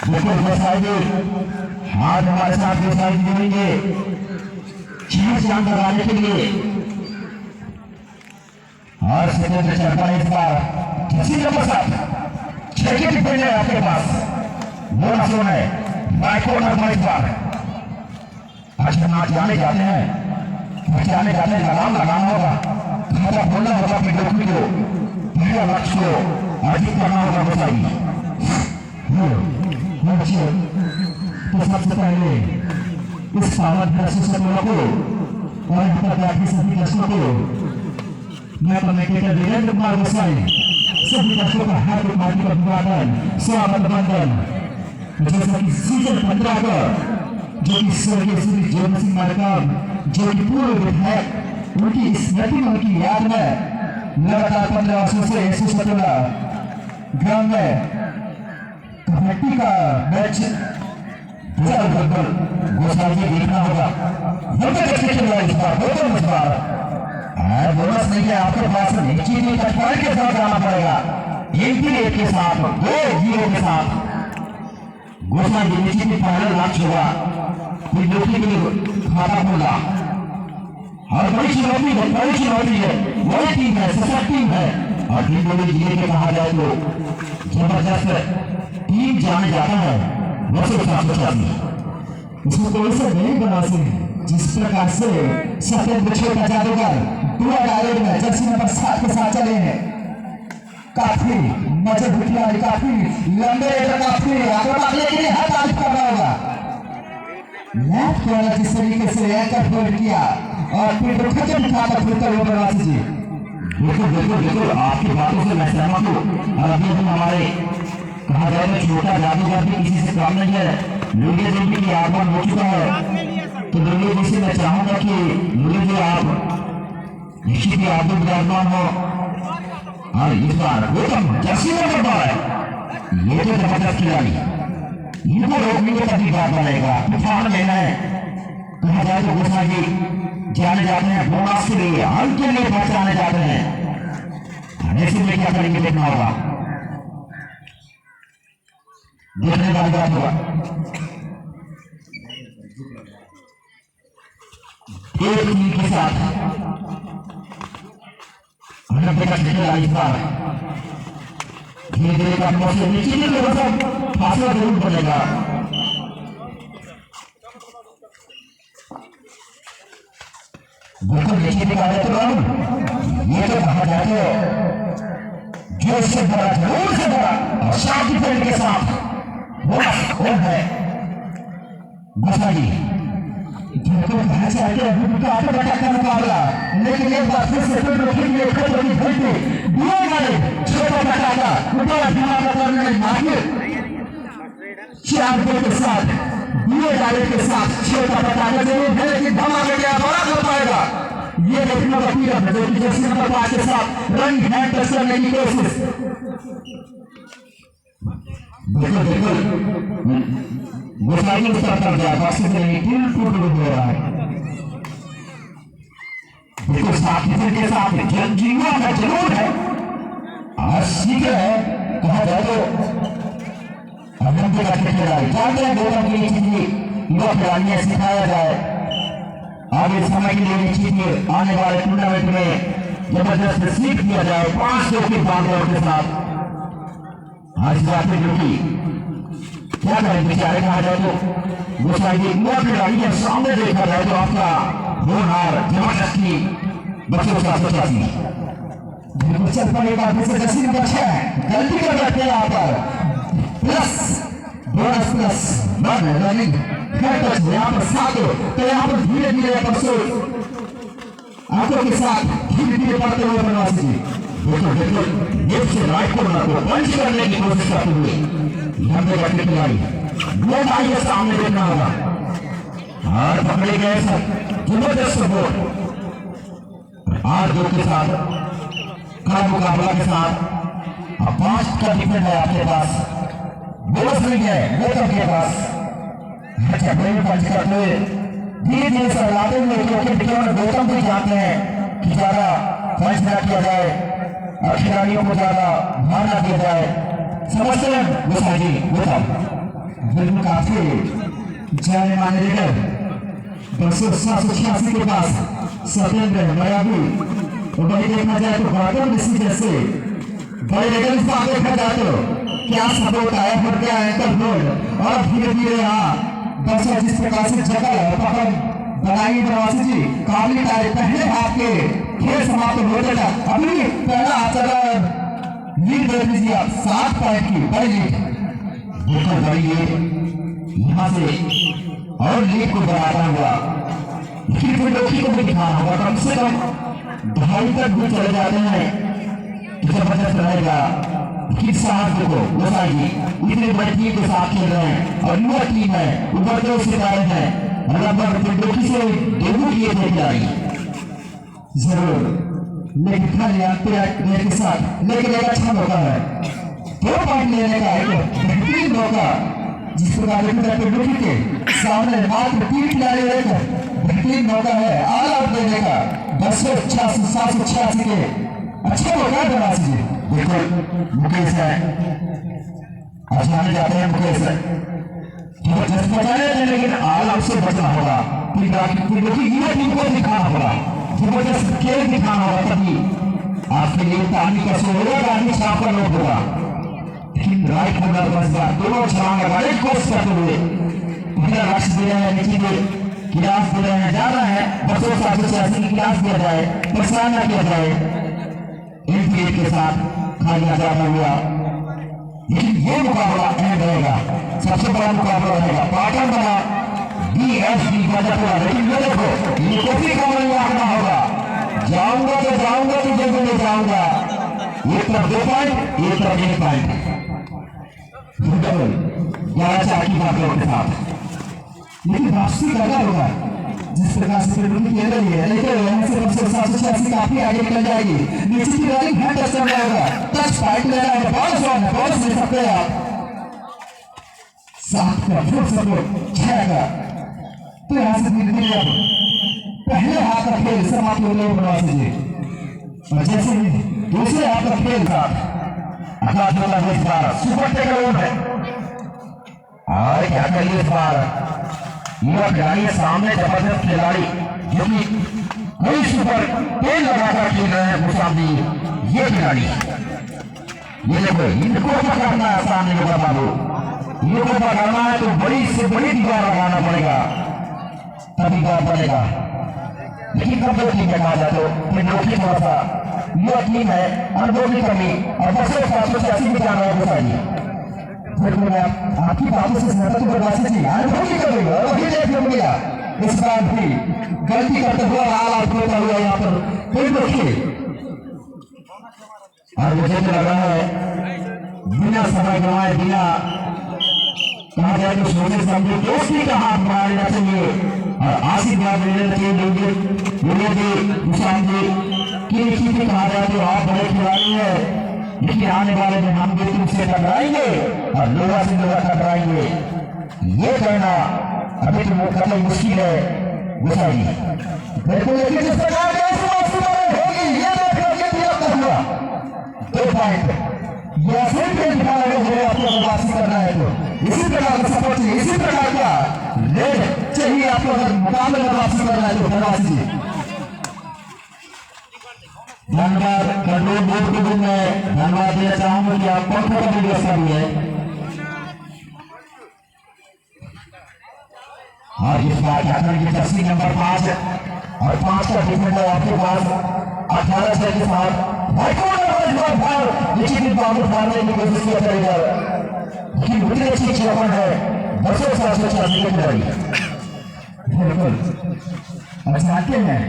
बिल्कुल गोसाई जी आज हमारे साथ गोसाई जी जुड़ेंगे चार चांद लगाने के लिए और सत्येंद्र चरपा इस बार किसी नंबर 7 छह की टिप्पणी है आपके पास वो ना सुन है माइको नंबर इस बार आज हम आज जाने जाते हैं पहचाने जाते हैं लगाना होगा खाता खोलना होगा अपनी डोकरी को पहला लक्ष्य को अर्जित करना होगा गोसाई तो सबसे पहले इस पावन दर्शकों को और यहाँ पर बैठे सभी दर्शकों को मैं कमेंटेटर वीरेंद्र कुमार गोसाई सभी दर्शकों का हार्दिक हार्दिक अभिवादन स्वागत बंदन जैसा कि सीजन 15 का जो कि स्वर्गीय श्री जोन सिंह मरकम जो कि पूर्व विधायक उनकी स्मृति में उनकी याद में लगातार 15 वर्षों से 117 ग्राम में कबड्डी का मैच गोसाई जी देखना होगा इस बार बोनस नहीं है आपके पास नीचे के साथ जाना पड़ेगा 1-1 के साथ 2-0 के साथ गोसाई जी नीचे की फाइनल मैच होगा कोई लोकी के लिए खाता खोला और बड़ी चुनौती है वही टीम है सशक्त टीम है और टीम बोली जिले के कहा जाए तो जबरदस्त टीम जाने जाता है उसको कोई से नहीं बना से जिस प्रकार से सत्येंद्र छोटा जादूगर पूरा डायरेक्ट में जर्सी नंबर 7 के साथ चले हैं काफी मजे भुटिया काफी लंबे काफी आगे बढ़ने के लिए हर तारीफ करना होगा लेफ्ट वाला जिस तरीके से एंकर फोल्ड किया और फिर खत्म दिखाकर फिर कर प्रवासी जी बिल्कुल आपकी बातों से मैं सहमत हूँ और अभी हमारे कहा जाए तो छोटा जादूगर भी किसी से कम नहीं है दुर्गे देवी की आगमन हो चुका है तो दुर्गे जी से मैं चाहूंगा कि दुर्गे जी आप निश्चित ही आगे विराजमान हो और इस बार गौतम जर्सी में कर रहा है ये तो जबरदस्त खिलाड़ी इनको रोकने के तभी बात बनेगा तूफान लेना है कहा जाए तो गोसाई जी जाने जाते हैं बोनस के लिए अंत के लिए पहुंचाने जाते हैं ऐसे में क्या करेंगे देखना होगा देखने वाली बात होगा एक टीम के साथ इस बार धीरे धीरे कदमों से नीचे फासला जरूर बनेगा बिल्कुल नीचे निकाले तो ये तो कहा जाए जो से बड़ा जरूर से बड़ा और शांति फील्ड के साथ वो है गोसाई जिनको कहा जाए अभी उनका आगे बढ़ा का मुकाबला लेकिन एक बार फिर से फिर रोकेंगे खतरे की घंटे दिए गए छोटा बटाला ऊपर दिमाग करने में माहिर 4 गोल के साथ दिए गए के साथ छोटा बटाला जरूर है लेकिन धमाके क्या बड़ा कर पाएगा ये देखना बाकी है जो कि जर्सी नंबर 5 के साथ रन हैंड टच करने की कोशिश बिल्कुल गोसाई ने स्टार्ट कर दिया बाकी से टीम टूट हो रहा है बिल्कुल साथी के साथ जीवा का जरूर है आज सीख है कहा जाए तो अभिनंदन करने के लिए जानते हैं गौतम की चीजें युवा खिलाड़ियों सिखाया जाए आगे समय के लिए चीजें आने वाले टूर्नामेंट में जबरदस्त सीख दिया जाए 5 के बांधों के साथ आज बात है जो कि क्या करें बेचारे कहा जाए तो गोसाई जी युवा खिलाड़ी के सामने देखा जाए तो आपका होनहार जबरदस्ती बच्चों का सोचाती चल पड़ेगा जर्सी नंबर 6 गलती कर जाते हैं यहाँ पर प्लस बोनस प्लस रनिंग यहाँ पर 7 तो यहाँ पर धीरे धीरे आंखों के साथ धीरे धीरे बढ़ते हुए बनवासी जी बिल्कुल लेफ्ट से राइट कॉर्नर को पंच करने की कोशिश करते हुए लंबे बच्चे खिलाड़ी वो भाई के सामने देखना होगा और पकड़े गए सर जबरदस्त सपोर्ट 8-2 के साथ का मुकाबला के साथ 5 का डिफेंड है आपके पास बोनस नहीं है गौतम के पास झगड़े में पंच करते हुए धीरे धीरे सरलाते हुए क्योंकि गौतम भी जानते हैं कि ज्यादा पंच न किया जाए और खिलाड़ियों को ज्यादा भार न दिया जाए समझते हैं गोसाई जी गौतम बिल्कुल काफी जाने माने लेकर 200-786 के पास सत्येंद्र मयाबी और वही देखा जाए तो गौतम ऋषि जैसे बड़े लेकर इस आगे देखा जाए तो क्या सपोर्ट आया पर क्या एंकल होल्ड और धीरे धीरे यहाँ दर्शक जिस प्रकार से जगह पकड़ बनाई नवासी जी काबिल पहले हाथ के खेल समाप्त होते था अभी पहला आचरण लीड दे दीजिए आप 7 पॉइंट की बड़ी लीड बिल्कुल बड़ी लीड यहाँ से और लीड को बढ़ाता हुआ फिर लोकी को भी दिखाना होगा कम से कम 2.5 तक भी चले जाते हैं तो जबरदस्त रहेगा फिर साथ देखो गोसाई जी इतनी बड़ी टीम के साथ खेल रहे हैं और युवा टीम है उभरते हुए सितारे हैं लगभग लोकी से डेब्यू किए थे खिलाड़ी जरूर लेकिन खाली के साथ लेकिन एक अच्छा मौका है 2 पॉइंट लेने का एक बेहतरीन मौका जिस प्रकार लोकी के सामने मात्र 3 खिलाड़ी रहकर बेहतरीन मौका है ऑल आउट देने का 286-786 के अच्छा मौका बना जी बिल्कुल मुकेश है आजमाने जाते हैं मुकेश जबरदस्त बचाने थे लेकिन ऑल आउट से बचना होगा फिर युवा टीम को दिखाना होगा जबरदस्त खेल दिखाना होगा तभी आपके लिए पानी का शो होगा गाड़ी छाप का लोग होगा लेकिन राइट होगा तो बस बात दोनों छलांग लगा रहे कोर्स करते हुए पहला लक्ष्य दे रहे हैं नीचे में गिलास दे रहे हैं जाना है 286 की गिलास दिया जाए प्रसारण किया जाए इन के साथ खालिया जाना हुआ लेकिन ये मुकाबला अहम रहेगा सबसे बड़ा मुकाबला रहेगा पाटन बना DSB बजापुरा लेकिन ये देखो ये कॉफी का रखना होगा जाऊंगा तो जल्दी नहीं जाऊंगा एक तरफ 2 पॉइंट एक तरफ 1 पॉइंट 11-4 की बातों के साथ लेकिन वापसी करना होगा जिस प्रकार से फिल्म खेल रही है लेकिन यहाँ से 786 काफी आगे निकल जाएगी नीचे की रैली है टच करना होगा टच फाइट लेना है बॉल ऑन है बॉल ले सकते हैं आप 7 का फुल सपोर्ट जाएगा तो यहाँ से धीरे धीरे पहले हाथ का खेल समाप्त हो गया बनवासी जी और जैसे ही दूसरे हाथ का खेल था अगला जोड़ा इस बार सुपर टेकर है और क्या करिए इस बार युवा खिलाड़ी सामने जबरदस्त खिलाड़ी जो कि कोई सुपर तेल लगाकर खेल रहे हैं मुसाफी ये खिलाड़ी ये देखो इनको पकड़ना है सामने होगा बाबू इनको पकड़ना है तो बड़ी से बड़ी दीवार लगाना पड़ेगा तभी बात बनेगा लेकिन कब 2 टीम में कहा जाए तो फिर लोकी थोड़ा सा युवा टीम है अनुभव की कमी और 286 भी जाना है गुसाई बिल्कुल आपकी बातों से सहमत बर्दाश्त जी अनुभव की कमी और अभी देख लो मिला इस बार भी गलती करते हुए ऑल आउट होता हुआ यहाँ पर कोई देखिए और मुझे तो लग रहा है बिना समय गंवाए बिना कहा जाए तो सोचे समझे दोस्ती का हाथ मारना चाहिए और आशीर्वाद लेना चाहिए लोगों जी निशान जी की नीति कहा जाए तो आप बड़े खिलाड़ी है लेकिन आने वाले दिन हम भी तुमसे टकराएंगे और लोहा से लोहा टकराएंगे ये कहना अभी तो कतई मुश्किल है गुसाई बिल्कुल लेकिन जिस प्रकार होगी ये हुआ 2 पॉइंट ये सिर्फ दिखा रहे हैं आपको वापसी करना है तो इसी प्रकार का सपोर्ट चाहिए इसी प्रकार का रेड चाहिए आपको अगर मुकाबले में वापसी करना है तो बनवासी जी धन्यवाद कंट्रोल बोर्ड को भी मैं धन्यवाद देना चाहूंगा कि आप पंखों का भी व्यवस्था भी है और इस बार की जर्सी नंबर 5 और 5 का डिफेंडर आपके पास 18 छह के साथ मारने की कोशिश किया जाएगा लेकिन उतनी अच्छी चौपन है 286 के खिलाड़ी बिल्कुल अब चाहते हैं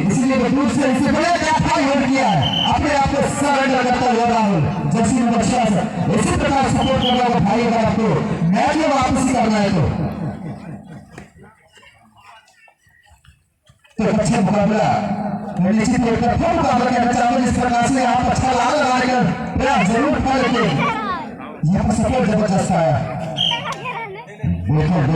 इसलिए दूर से इसे बड़े होल्ड किया है अपने आप को सरेंडर करता हुआ राहुल जर्सी नंबर 6 इसी प्रकार सपोर्ट कर रहा है भाई अगर आपको मैच में वापसी करना है तो अच्छा मुकाबला निश्चित तौर पर खूब मुकाबला करना चाहूंगा जिस प्रकार से आप अच्छा लाल लगाने का प्रयास जरूर करेंगे यहाँ पर सपोर्ट जबरदस्त आया बिल्कुल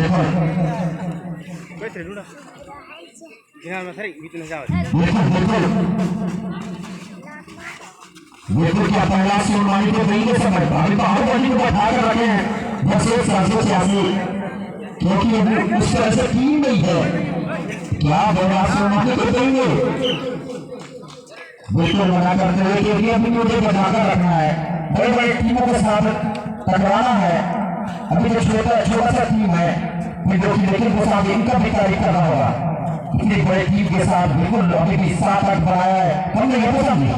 बिल्कुल क्या पहला से मानी को नहीं दे सकते अभी तो हर बॉडी को बैठा कर रखे हैं 286 क्योंकि अभी उस तरह से टीम नहीं है। क्या बड़ा मौके को देंगे बिल्कुल मना करते हुए कि अभी मुझे बचाकर रखना है, बड़े बड़े टीमों के साथ टकराना है। अभी जो छोटा सा टीम है जो कि लेकिन वो साथ इनका भी तारीफ करना होगा। इतनी बड़ी टीम के साथ बिल्कुल अभी भी 7-8 बनाया है, हमने ये तो समझे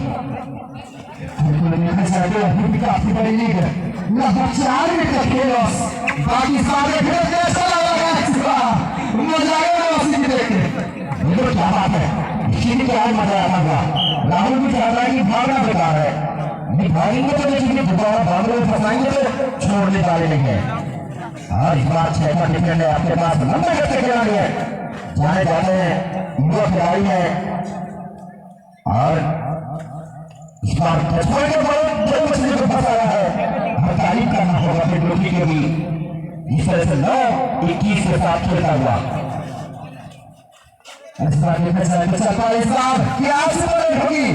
अभी भी काफी बड़ी लीग है। लगभग 4 मिनट का खेल बाकी सारे खेल कैसा लगा मजा आया उसी देख के। क्या बात है, इसी क्या मजा आया। राहुल भी चाहता है कि भागना बेकार है, भागेंगे तो देखिए दोबारा भागने में फंसाएंगे तो छोड़ने वाले नहीं है। और इस बार 6 का डिफेंड है आपके पास, लंबे करके खिलाड़ी है, जाने जाते हैं युवा खिलाड़ी है। और इस बार बड़े मछली को फंसाया है, हमें तारीफ करना होगा फिर रोटी के भी। इस तरह से 9-21 के साथ खेलता हुआ इस बार क्या होगी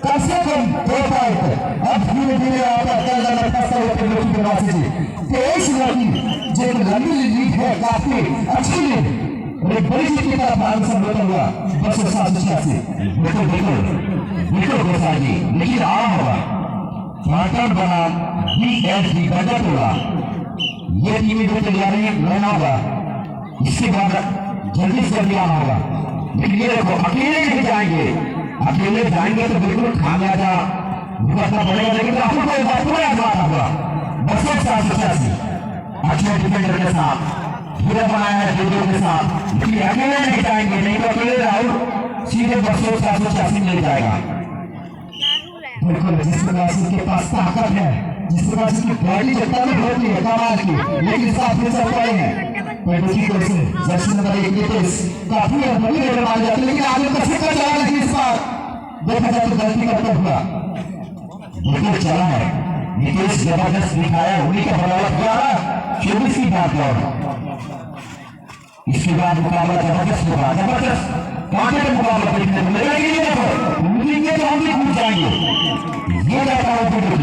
कम से कम 2 पॉइंट। अब धीरे धीरे आता जी 23 लड़की जो लंबी लीग है, काफी अच्छी लीग, एक बड़ी जीत की तरफ भाग समझौता हुआ 286। बिल्कुल बिल्कुल बिल्कुल गोसाई जी, लेकिन आम होगा पार्टनर बना BSD बजट होगा, ये टीम जो तैयारी लेना होगा, इसके बाद जल्दी से जल्दी आना होगा। लेकिन ये देखो अकेले नहीं जाएंगे, अकेले जाएंगे तो बिल्कुल खामियाजा भुगतना पड़ेगा। लेकिन राहुल को एक बार पूरा आजमाना होगा 286 अच्छे डिफेंडर के साथ पूरा बनाया है जोजो के साथ, लेकिन अकेले नहीं जाएंगे, नहीं तो अकेले राहुल सीधे 286 मिल जाएगा। बिल्कुल जिस प्रकार से उनके पास ताकत है, जिस प्रकार से उनकी बॉडी जो तगड़ी होती है कमाल की, लेकिन साथ में चल पाए हैं जर्सी नंबर 21 काफी बड़ी रेड मारी जाती है। लेकिन आगे का सिक्का चला, लेकिन इस बार देखा जाए तो गलती करता हुआ बिल्कुल चला है। नीतीश जबरदस्त दिखाया, उन्हीं का बराबर 11-24 की बात और इसके बाद मुकाबला जबरदस्त होगा, जबरदस्त कांटे का मुकाबला देखने को मिलेगा। ये देखो उम्मीदें तो हम भी कूद जाएंगे, ये जाता है बिल्कुल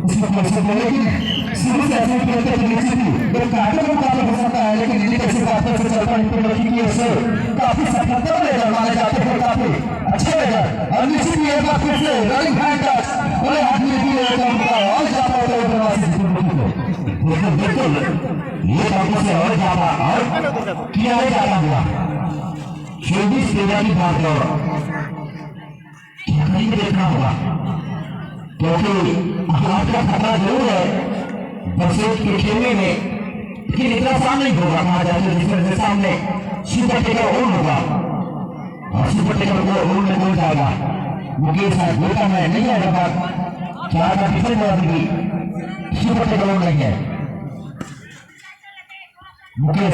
उसमें कैसे बोलेगी शुरू से ऐसे खेलते थे नीचे थी तो कांटे का मुकाबला हो सकता है, लेकिन नीचे कैसे कांटे से चलता है इंटरनेट की ओर से काफी सफलता लेकर माने जाते हैं, काफी अच्छे लेकर। और नीचे भी एक बार फिर से रनिंग हैंड टच बड़े आदमी भी और जाता है बिल्कुल बिल्कुल ये कांटों से और जाता और किया ही जाता हुआ 24 तेरह की बात और कहीं देखना होगा, क्योंकि हाथ का खतरा जरूर है बरसेट के खेलने में, लेकिन इतना आसान नहीं होगा। कहा जाए जिस तरह से सामने सुपर टेकर ओन होगा और सुपर टेकर को ओन में कौन जाएगा, मुकेश है गोता में नहीं है, जब चार का पिछले भी सुपर टेकर ओन नहीं है। मुकेश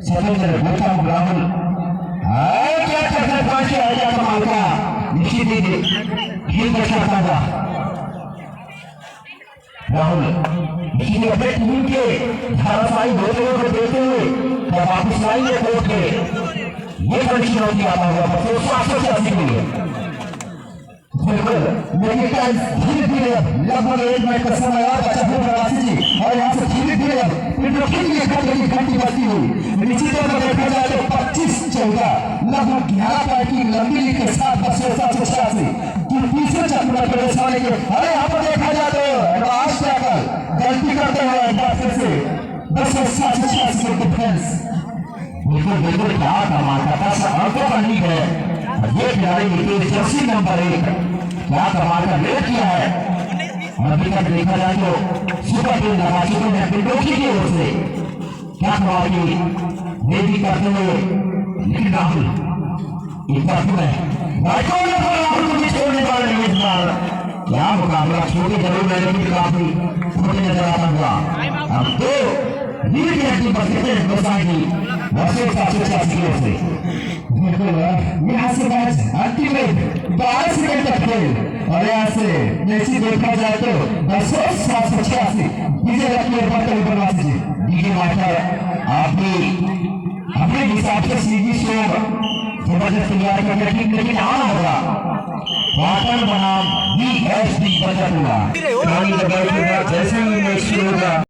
सतेंद्र गोता राहुल क्या करना है, 5 आएगा कमाल का निश्चित ही खेल दर्शाता हुआ राहुल लेकिन अपने टीम के धाराशाही होते हुए देते हुए जब वापिस लाएंगे कोर्ट के, ये बड़ी चुनौती आता हुआ 286 के लिए। बिल्कुल लेकिन धीरे धीरे लगभग 1 मिनट का समय और बचा हुआ राशि जी, और यहाँ से धीरे धीरे घंटी बचती हुई निश्चित तौर पर देखा जाए तो 25-14 लगभग 11 पॉइंट की लंबी लीड के साथ 286 तीसरे चक्र में प्रवेश होने के। अरे यहाँ पर देखा जाए तो एडवांस टैकल गलती करते हुए एक बार फिर से 286 के डिफेंस बिल्कुल बिल्कुल क्या कमाल का था, अंकों का लीग है। ये खिलाड़ी नीतीश जर्सी नंबर 1 क्या कमाल का रेड किया है। और अभी तक देखा जाए तो सुपर टीम नवासियों ने पिंडोकी की ओर से क्या कमाल की रेडी करते हुए, लेकिन राहुल एक बार फिर राहुल को भी छोड़ने वाले नहीं इस बार। क्या मुकाबला छोटे जरूर है लेकिन काफी छोटे नजर आता हुआ। अब 2 लीड की हड्डी बचते हैं गोसाई की 286 की ओर से। यहाँ से मैच अंतिम 12 सेकंड तक खेल, और यहाँ से जैसे देखा जाए तो 286 विजय रखिए बर्तन जी डीजे मास्टर आप भी अपने हिसाब से सीधी शो जबरदस्त तैयार करने की, लेकिन आना होगा वाटर बनाम BSD इंटरेस्टिंग बचत हुआ। जैसे ही मैच शुरू हुआ